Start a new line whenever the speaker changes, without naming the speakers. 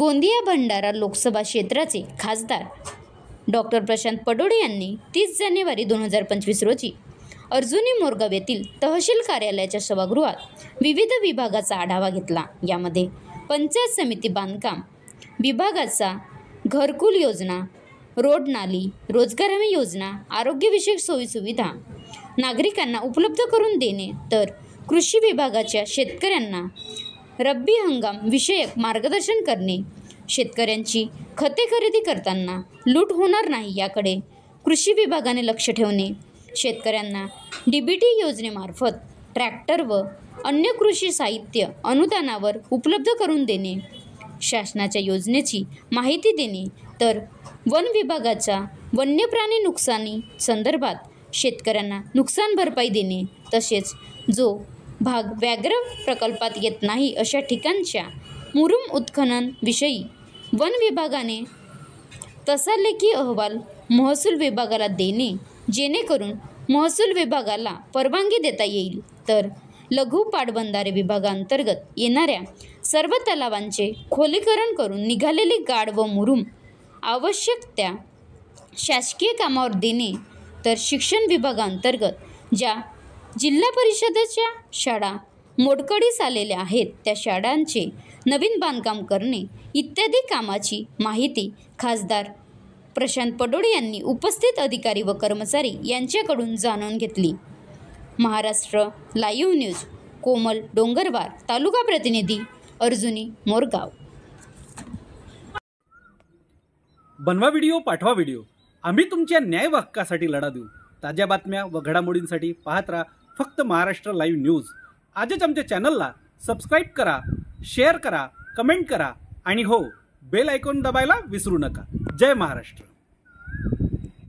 गोंदिया भंडारा लोकसभा क्षेत्राचे खासदार डॉक्टर प्रशांत पडोळे यांनी 30 जानेवारी 2025 रोजी अर्जुनी मोरगाव येथील तहसील कार्यालयाच्या सभागृहात विविध विभागाचा आढावा घेतला। यामध्ये पंचायत समिती बांधकाम विभागाचा घरकुल योजना, रोड नाली, रोजगार हमी योजना, आरोग्यविषयक सोयीसुविधा नागरिकांना उपलब्ध करून देणे, तर कृषी विभागाच्या शेतकऱ्यांना रब्बी हंगाम विषयक मार्गदर्शन करणे, शेतकऱ्यांची खते खरेदी करताना लूट होणार नाही याकडे कृषी विभागाने लक्ष ठेवणे, शेतकऱ्यांना DBT योजनेमार्फत ट्रॅक्टर व अन्य कृषी साहित्य अनुदानावर उपलब्ध करून देणे, शासनाच्या योजनेची माहिती देणे, तर वन विभागाच्या वन्यप्राणी नुकसानी संदर्भात शेतकऱ्यांना नुकसान भरपाई देणे, तसेच जो भाग व्याघ्र प्रकल्पात येत नाही अशा ठिकाणच्या मुरुम उत्खनन विषयी वन विभागाने तसा लेखी अहवाल महसूल विभागाला देणे, जेणेकरून महसूल विभागाला परवानगी देता येईल, तर लघु पाटबंधारे विभागांतर्गत येणाऱ्या सर्व तलावांचे खोलीकरण करून निघालेली गाळ व मुरुम आवश्यक त्या शासकीय कामावर देणे, तर शिक्षण विभागांतर्गत ज्या जिल्हा परिषदेच्या शाळा मोडकळीस आलेल्या आहेत त्या शाळांचे नवीन बांधकाम करणे इत्यादी कामाची माहिती खासदार प्रशांत पडोळे यांनी उपस्थित अधिकारी व कर्मचारी यांच्याकडून जाणून घेतली। महाराष्ट्र लाईव्ह न्यूज कोमल डोंगरवार, तालुका प्रतिनिधी अर्जुनी मोरगाव।
बनवा व्हिडिओ, पाठवा व्हिडिओ, आम्ही तुमच्या न्याय व हक्कासाठी लढा देऊ। ताज्या बातम्या व घडामोडींसाठी पाहत राहा फक्त महाराष्ट्र लाईव्ह न्यूज। आजच आमच्या चॅनलला सबस्क्राईब करा, शेअर करा, कमेंट करा आणि हो, बेल आयकॉन दाबायला विसरू नका। जय महाराष्ट्र।